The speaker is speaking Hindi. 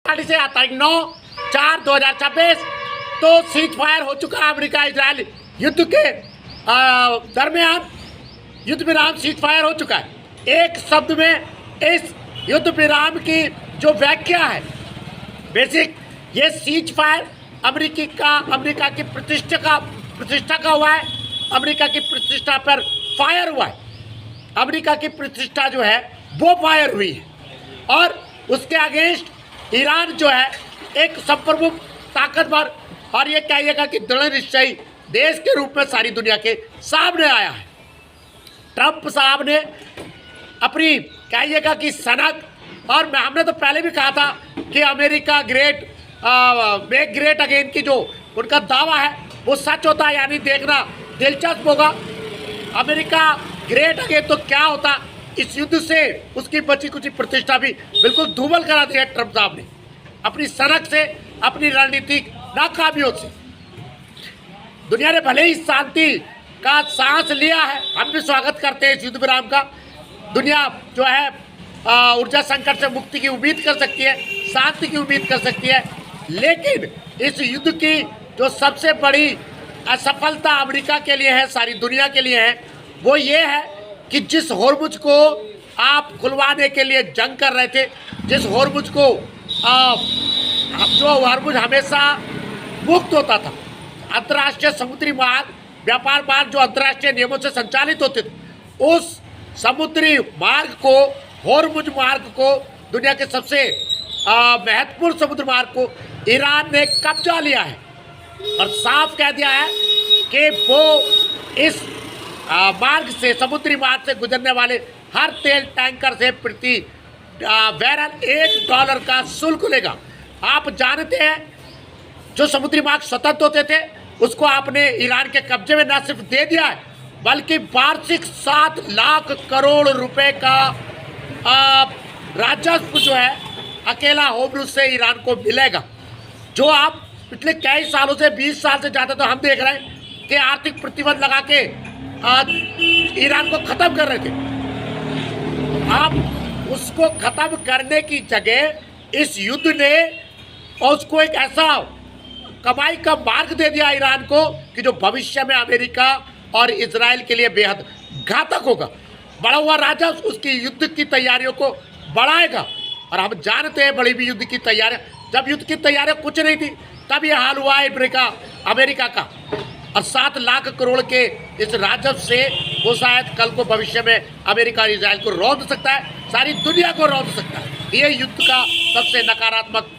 पार्टी से तारीख 9/4/2026 तो सीज फायर हो चुका है। अमेरिका इजराइल युद्ध के दरमियान युद्ध विराम सीज फायर हो चुका है। एक शब्द में इस युद्ध विराम की जो व्याख्या है, बेसिक ये सीज फायर अमेरिका की प्रतिष्ठा का हुआ है। अमेरिका की प्रतिष्ठा पर फायर हुआ है। अमेरिका की प्रतिष्ठा जो है वो फायर हुई है और उसके अगेंस्ट ईरान जो है एक संप्रमुख ताकतवर और ये कहिएगा कि दृढ़ निश्चयी देश के रूप में सारी दुनिया के सामने आया है। ट्रंप साहब ने अपनी कहिएगा कि सनक और हमने तो पहले भी कहा था कि अमेरिका मेक ग्रेट अगेन की जो उनका दावा है वो सच होता है, यानी देखना दिलचस्प होगा। अमेरिका ग्रेट अगेन तो क्या होता, इस युद्ध से उसकी बची कुछ प्रतिष्ठा भी बिल्कुल धूमल करा दी है ट्रंप साहब ने अपनी सनक से, अपनी रणनीतिक नाकामियों से। दुनिया ने भले ही शांति का सांस लिया है, हम भी स्वागत करते हैं इस युद्ध विराम का। दुनिया जो है ऊर्जा संकट से मुक्ति की उम्मीद कर सकती है, शांति की उम्मीद कर सकती है, लेकिन इस युद्ध की जो सबसे बड़ी असफलता अमेरिका के लिए है, सारी दुनिया के लिए है, वो ये है कि जिस होर्मुज को आप खुलवाने के लिए जंग कर रहे थे, जिस होर्मुज को जो होर्मुज हमेशा मुक्त होता था, अंतर्राष्ट्रीय समुद्री मार्ग व्यापार मार्ग जो अंतर्राष्ट्रीय नियमों से संचालित होते थे, उस समुद्री मार्ग को, होर्मुज मार्ग को, दुनिया के सबसे महत्वपूर्ण समुद्र मार्ग को ईरान ने कब्जा लिया है और साफ कह दिया है कि वो इस मार्ग से, समुद्री मार्ग से गुजरने वाले हर तेल टैंकर से प्रति बैरल $1 का शुल्क लेगा। आप जानते हैं जो समुद्री मार्ग स्वतंत्र होते थे उसको आपने ईरान के कब्जे में न सिर्फ दे दिया है बल्कि वार्षिक 7 लाख करोड़ रुपए का राजस्व जो है अकेला होर्मुज से ईरान को मिलेगा। जो आप पिछले कई सालों से 20 साल से ज़्यादा तो हम देख रहे हैं कि आर्थिक प्रतिबंध लगा के ईरान को ख़त्म कर रहे थे। आप उसको ख़त्म करने की जगह इस युद्ध ने उसको एक ऐसा कमाई का मार्ग दे दिया ईरान को कि जो भविष्य में अमेरिका और इजराइल के लिए बेहद घातक होगा। बढ़ा हुआ राजस्व उसकी युद्ध की तैयारियों को बढ़ाएगा और हम जानते हैं बड़ी भी युद्ध की तैयारियां, जब युद्ध की तैयारियां कुछ नहीं थी तब ये हाल हुआ है अमेरिका का। और 7 लाख करोड़ के इस राजस्व से वो शायद कल को भविष्य में अमेरिका और इजराइल को रौंद सकता है, सारी दुनिया को रौंद सकता है। ये युद्ध का सबसे नकारात्मक